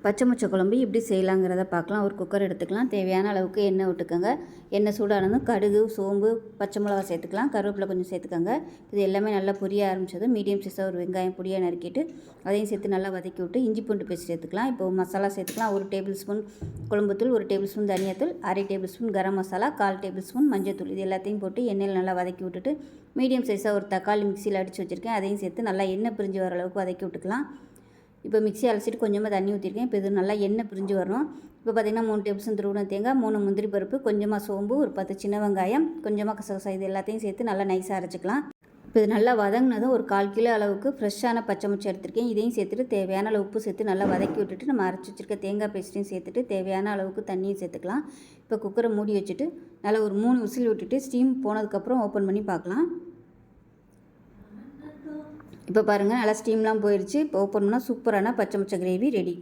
பச்சை மொச்சை குழம்பு எப்படி செய்யலாங்கிறத பார்க்கலாம். ஒரு குக்கர் எடுத்துக்கலாம். தேவையான அளவுக்கு எண்ணெய் விட்டுக்கோங்க. எண்ணெய் சூடானதும் கடுகு, சோம்பு, பச்சை மிளகா சேர்த்துக்கலாம். கருவேப்பிலை கொஞ்சம் சேர்த்துக்கோங்க. இது எல்லாமே நல்லா பொரிய ஆரம்பித்ததும் மீடியம் சைஸாக ஒரு வெங்காயம் பொடியாக நறுக்கிட்டு அதையும் சேர்த்து நல்லா வதக்கி விட்டு இஞ்சி பூண்டு பேஸ்ட் சேர்த்துக்கலாம். இப்போ மசாலா சேர்த்துக்கலாம். 1 டேபிள் ஸ்பூன் குழம்புத்தூள், 1 டேபிள் ஸ்பூன் தனியாத்தூள், 1/2 table spoon garam masala, 1/4 table spoon மஞ்சள்தூள். இது எல்லாத்தையும் போட்டு எண்ணெயில் நல்லா வதக்கி விட்டுட்டு மீடியம் சைஸாக ஒரு தக்காளி மிக்சியில் அடித்து வச்சுருக்கேன். அதையும் சேர்த்து நல்லா எண்ணெய் பிரிஞ்சு வர அளவுக்கு வதக்கி விட்டுக்கலாம். இப்போ மிக்ஸி அலசிட்டு கொஞ்சமாக தண்ணி ஊற்றிருக்கேன். இப்போ இது நல்லா எண்ணெய் பிரிஞ்சு வரணும். இப்போ பார்த்திங்கன்னா 3 டேபிள் ஸ்பூன் துருவின தேங்காய், 3 முந்திரி பருப்பு, கொஞ்சமாக சோம்பு, ஒரு 10 சின்ன வெங்காயம், கொஞ்சமாக கசகசா, இது எல்லாத்தையும் சேர்த்து நல்லா நைஸாக அரைச்சிக்கலாம். இப்போ இது நல்லா வதங்கினதும் ஒரு 1/4 கிலோ அளவுக்கு ஃப்ரெஷ்ஷான பச்சை மொச்சை எடுத்திருக்கேன். இதையும் சேர்த்துட்டு தேவையான அளவு உப்பு சேர்த்து நல்லா வதக்கி விட்டுட்டு நம்ம அரைச்சி வச்சுருக்க தேங்காய் பேஸ்ட்டையும் சேர்த்துட்டு தேவையான அளவுக்கு தண்ணியும் சேர்த்துக்கலாம். இப்போ குக்கரை மூடி வச்சுட்டு நல்லா ஒரு 3 விசில் விட்டுட்டு ஸ்டீம் போனதுக்கப்புறம் ஓப்பன் பண்ணி பார்க்கலாம். இப்போ பாருங்கள் நல்லா ஸ்டீம்லாம் போயிடுச்சு. இப்போ ஓப்பன் பண்ணால் சூப்பரான பச்சை மொச்சை கிரேவி ரெடி.